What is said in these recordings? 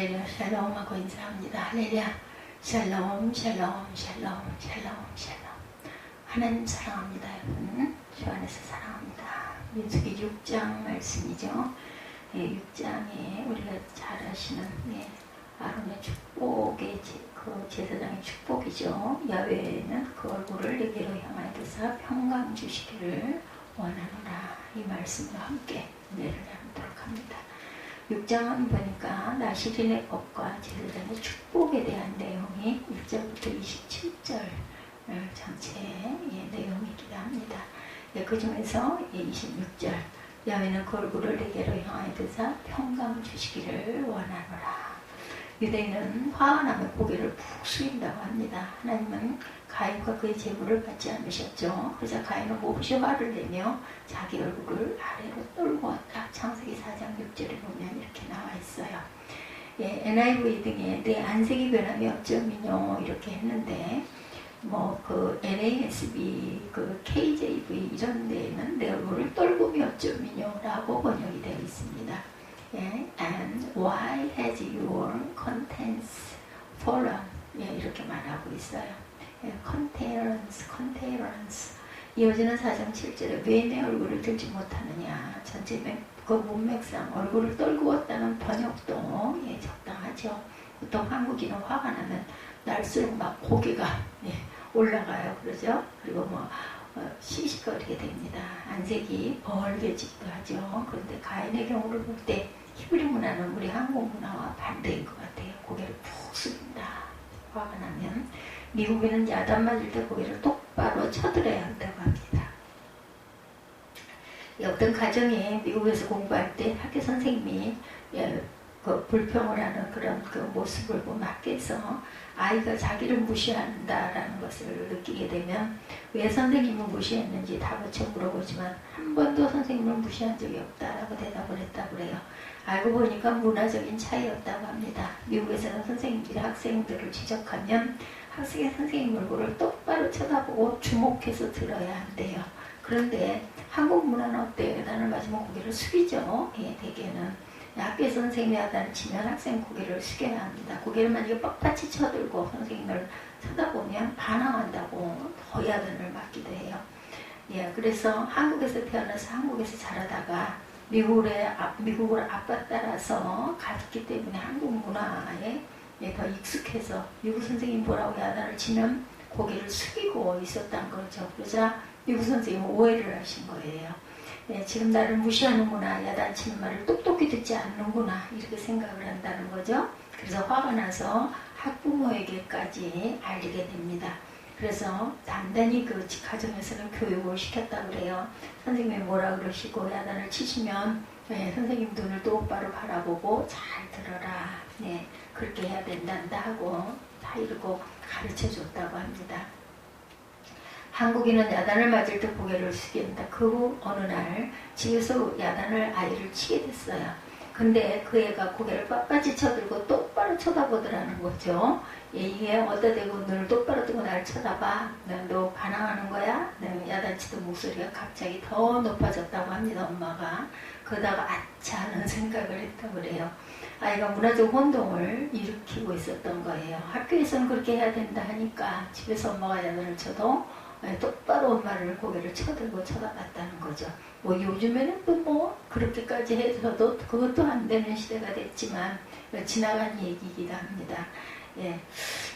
할렐루야 샬롬 하고 인사합니다. 할렐루야 샬롬 샬롬 샬롬 샬롬 샬롬. 하나님 사랑합니다. 여러분 주 안에서 사랑합니다. 민수기 6장 말씀이죠. 6장에 우리가 잘 아시는 아론의 축복의 그 제사장의 축복이죠. 야훼는 그 얼굴을 내게로 향하여 드사 평강 주시기를 원하노라. 이 말씀과 함께 은혜를 나누도록 합니다. 6장은 보니까 나시린의 법과 제사장의 축복에 대한 내용이 1절부터 27절 전체의 내용이기도 합니다. 그 중에서 26절 야훼는 그 얼굴을 내게로 향하여 드사 평강 주시기를 원하노라. 유대인은 화가 나면 고개를 푹 숙인다고 합니다. 하나님은 가인과 그의 제물을 받지 않으셨죠. 그래서 가인은 몹시 화를 내며 자기 얼굴을 아래로 떨고 왔다. 창세기 4장 6절에 보면 이렇게 나와 있어요. NIV 등에 내 안색이 변함이 어쩌미뇨 이렇게 했는데 그 NASB, 그 KJV 이런 데에는 내 얼굴을 떨고미 어쩌미뇨 라고 번역이 되어 있습니다. And why has your countenance fallen? 이렇게 말하고 있어요. contenance. 이어지는 4장 7절에 왜 내 얼굴을 들지 못하느냐. 전체 그 문맥상 얼굴을 떨구었다는 번역도 적당하죠. 보통 한국인은 화가 나면 날수록 막 고개가 올라가요. 그러죠. 그리고 시시거리게 됩니다. 안색이 벌개지기도 하죠. 그런데 가인의 경우를 볼 때 히브리 문화는 우리 한국 문화와 반대인 것 같아요. 고개를 푹 숙인다. 화가 나면. 미국에는 야단 맞을 때 고개를 똑바로 쳐들어야 한다고 합니다. 어떤 가정에 미국에서 공부할 때 학교 선생님이 그 불평을 하는 그런 그 모습을 보면 학교에서 아이가 자기를 무시한다라는 것을 느끼게 되면 왜 선생님을 무시했는지 다부쳐 물어보지만 한 번도 선생님을 무시한 적이 없다라고 대답을 했다고 그래요. 알고 보니까 문화적인 차이였다고 합니다. 미국에서는 선생님들이 학생들을 지적하면 학생의 선생님 얼굴을 똑바로 쳐다보고 주목해서 들어야 한대요. 그런데 한국 문화는 어때요? 야단을 맞으면 고개를 숙이죠. 대개는. 학교에서 선생님이 야단을 치면 학생 고개를 숙여야 합니다. 고개를 만약에 뻣뻣이 쳐들고 선생님을 쳐다보면 반항한다고 더 야단을 맞기도 해요. 그래서 한국에서 태어나서 한국에서 자라다가 미국을 아빠 따라서 갔기 때문에 한국 문화에 더 익숙해서 미국 선생님 보라고 야단을 치면 고개를 숙이고 있었던 거죠. 그러자 미국 선생님은 오해를 하신 거예요. 지금 나를 무시하는구나, 야단치는 말을 똑똑히 듣지 않는구나 이렇게 생각을 한다는 거죠. 그래서 화가 나서 학부모에게까지 알리게 됩니다. 그래서 단단히 그 가정에서는 교육을 시켰다고 그래요. 선생님이 뭐라 그러시고 야단을 치시면 선생님 눈을 똑바로 바라보고 잘 들어라. 그렇게 해야 된단다 하고 다 이러고 가르쳐줬다고 합니다. 한국인은 야단을 맞을 때 고개를 숙인다. 그 후 어느 날 집에서 야단을 아이를 치게 됐어요. 근데 그 애가 고개를 빳빳이 쳐들고 똑바로 쳐다보더라는 거죠. 이게 어디다 대고 눈을 똑바로 뜨고 나를 쳐다봐. 너 반항하는 거야? 야단치던 목소리가 갑자기 더 높아졌다고 합니다. 엄마가. 그러다가 아차 하는 생각을 했다고 그래요. 아이가 문화적 혼동을 일으키고 있었던 거예요. 학교에서는 그렇게 해야 된다 하니까 집에서 엄마가 야단을 쳐도 똑바로 엄마를 고개를 쳐들고 쳐다봤다는 거죠. 요즘에는 또 그렇게까지 해서도 그것도 안 되는 시대가 됐지만 지나간 얘기이기도 합니다.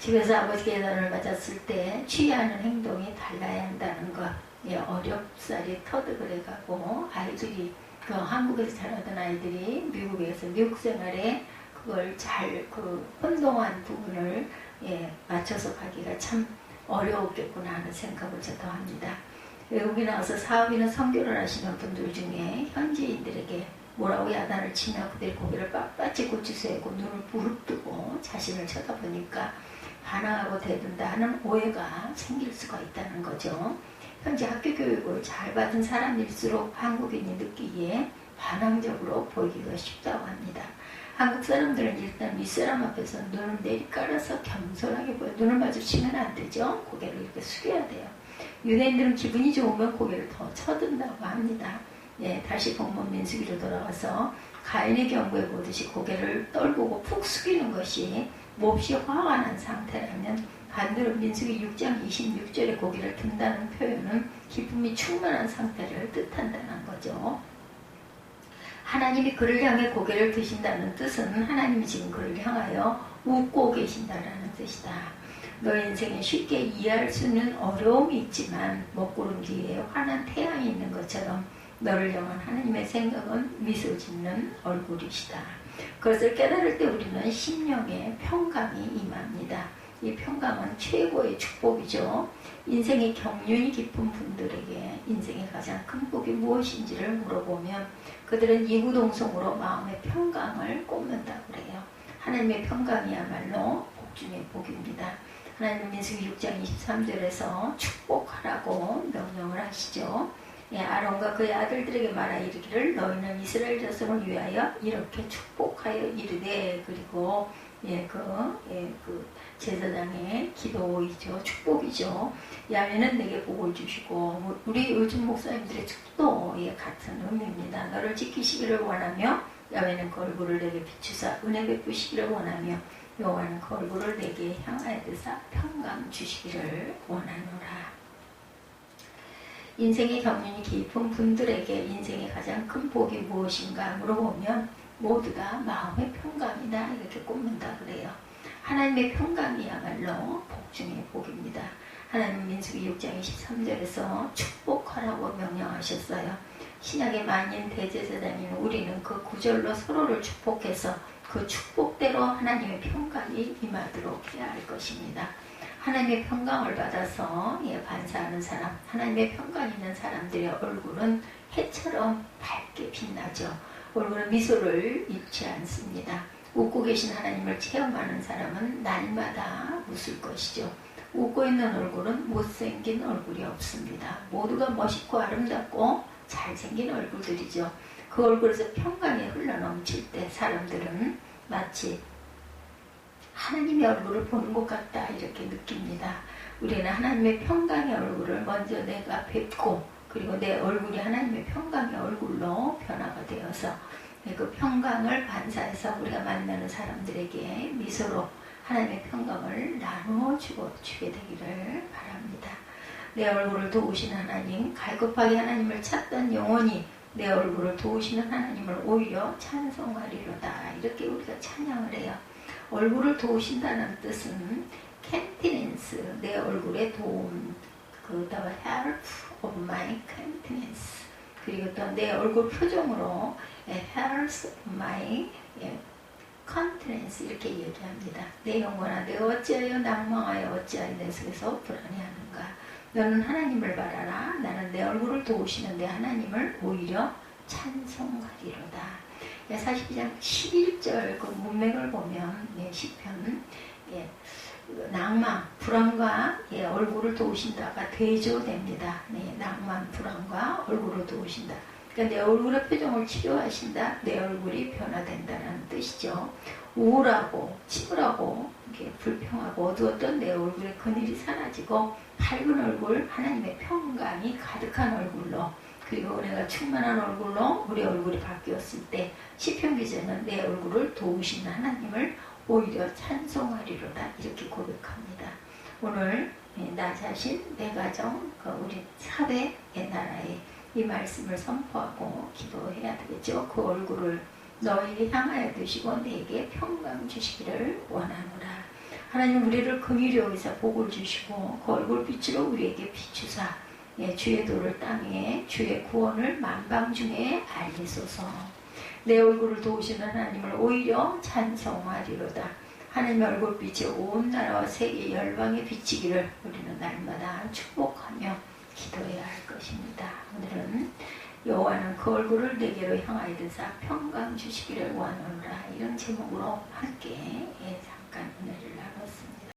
집에서 아버지께 야단을 맞았을 때 취하는 행동이 달라야 한다는 것. 어렵사리 터득을 해가고 아이들이 한국에서 자라던 아이들이 미국에서 미국 생활에 그걸 잘 혼동한 부분을 맞춰서 가기가 참 어려웠겠구나 하는 생각을 저도 합니다. 외국에 나와서 사업이나 선교를 하시는 분들 중에 현지인들에게 뭐라고 야단을 치며 그들의 고개를 빳빳이 고치세고 눈을 부릅뜨고 자신을 쳐다보니까 반항하고 대든다 하는 오해가 생길 수가 있다는 거죠. 현재 학교 교육을 잘 받은 사람일수록 한국인이 느끼기에 반항적으로 보이기가 쉽다고 합니다. 한국 사람들은 일단 윗사람 앞에서 눈을 내리깔아서 겸손하게 보여. 눈을 마주치면 안 되죠. 고개를 이렇게 숙여야 돼요. 유대인들은 기분이 좋으면 고개를 더 쳐든다고 합니다. 다시 본문 민수기로 돌아와서 가인의 경우에 보듯이 고개를 떨구고 푹 숙이는 것이 몹시 화가 난 상태라면 반대로 민수기 6장 26절에 고개를 든다는 표현은 기쁨이 충만한 상태를 뜻한다는 거죠. 하나님이 그를 향해 고개를 드신다는 뜻은 하나님이 지금 그를 향하여 웃고 계신다는 뜻이다. 너 인생에 쉽게 이해할 수는 어려움이 있지만 먹구름 뒤에 환한 태양이 있는 것처럼 너를 향한 하나님의 생각은 미소 짓는 얼굴이시다. 그것을 깨달을 때 우리는 심령에 평강이 임합니다. 이 평강은 최고의 축복이죠. 인생의 경륜이 깊은 분들에게 인생의 가장 큰 복이 무엇인지를 물어보면 그들은 이구동성으로 마음의 평강을 꼽는다고 그래요. 하나님의 평강이야말로 복 중의 복입니다. 하나님은 민수기 6장 23절에서 축복하라고 명령을 하시죠. 아론과 그의 아들들에게 말하 이르기를 너희는 이스라엘 자손을 위하여 이렇게 축복하여 이르되 그리고 그 제사장의 기도이죠. 축복이죠. 야훼는 내게 복을 주시고 우리 요즘 목사님들의 축도 같은 의미입니다. 너를 지키시기를 원하며 야훼는 그 얼굴을 내게 비추사 은혜 베푸시기를 원하며 여호와는 그 얼굴을 내게 향하여 드사 평강 주시기를 원하노라. 인생의 경륜이 깊은 분들에게 인생의 가장 큰 복이 무엇인가 물어보면 모두 다 마음의 평강이다 이렇게 꼽는다 그래요. 하나님의 평강이야말로 복 중의 복입니다. 하나님 민수기 6장 23절에서 축복하라고 명령하셨어요. 신약의 만인 대제사장인 우리는 그 구절로 서로를 축복해서 그 축복대로 하나님의 평강이 임하도록 해야 할 것입니다. 하나님의 평강을 받아서 반사하는 사람, 하나님의 평강 있는 사람들의 얼굴은 해처럼 밝게 빛나죠. 얼굴은 미소를 잃지 않습니다. 웃고 계신 하나님을 체험하는 사람은 날마다 웃을 것이죠. 웃고 있는 얼굴은 못생긴 얼굴이 없습니다. 모두가 멋있고 아름답고 잘생긴 얼굴들이죠. 그 얼굴에서 평강이 흘러넘칠 때 사람들은 마치 하나님의 얼굴을 보는 것 같다 이렇게 느낍니다. 우리는 하나님의 평강의 얼굴을 먼저 내가 뵙고 그리고 내 얼굴이 하나님의 평강의 얼굴로 변화가 되어서 그 평강을 반사해서 우리가 만나는 사람들에게 미소로 하나님의 평강을 나누어 주게 되기를 바랍니다. 내 얼굴을 도우시는 하나님, 갈급하게 하나님을 찾던 영혼이 내 얼굴을 도우시는 하나님을 오히려 찬송하리로다 이렇게 우리가 찬양을 해요. 얼굴을 도우신다는 뜻은 countenance, 내 얼굴의 도움, the help of my countenance, 그리고 또 내 얼굴 표정으로 help of my countenance 이렇게 얘기합니다. 내 영혼아 내가 어찌하여 낭망하여 어찌하여 내 속에서 불안해하는가. 너는 하나님을 바라라. 나는 내 얼굴을 도우시는 내 하나님을 오히려 찬송하리로다. 42장 11절 그 문맥을 보면 시편 낭만, 불안과 얼굴을 도우신다가 대조됩니다. 낭만, 불안과 얼굴을 도우신다. 그러니까 내 얼굴의 표정을 치료하신다. 내 얼굴이 변화된다는 뜻이죠. 우울하고 침울하고 불평하고 어두웠던 내 얼굴의 그늘이 사라지고 밝은 얼굴, 하나님의 평강이 가득한 얼굴로 그리고 은혜가 충만한 얼굴로 우리 얼굴이 바뀌었을 때 시편 기자는 내 얼굴을 도우시는 하나님을 오히려 찬송하리로다 이렇게 고백합니다. 오늘 나 자신, 내 가정, 우리 사회, 나라에 이 말씀을 선포하고 기도해야 되겠죠. 그 얼굴을 너에게 향하여 두시고 내게 평강 주시기를 원하노라. 하나님 우리를 긍휼히 여기사 복을 주시고 그 얼굴빛으로 우리에게 비추사 주의 도를 땅에 주의 구원을 만방중에 알리소서. 내 얼굴을 도우시는 하나님을 오히려 찬송하리로다. 하나님의 얼굴빛이 온 나라와 세계 열방에 비치기를 우리는 날마다 축복하며 기도해야 할 것입니다. 오늘은 여호와는 그 얼굴을 내게로 향하여 드사 평강 주시기를 원하노라 이런 제목으로 함께 잠깐 은혜를 나눴습니다.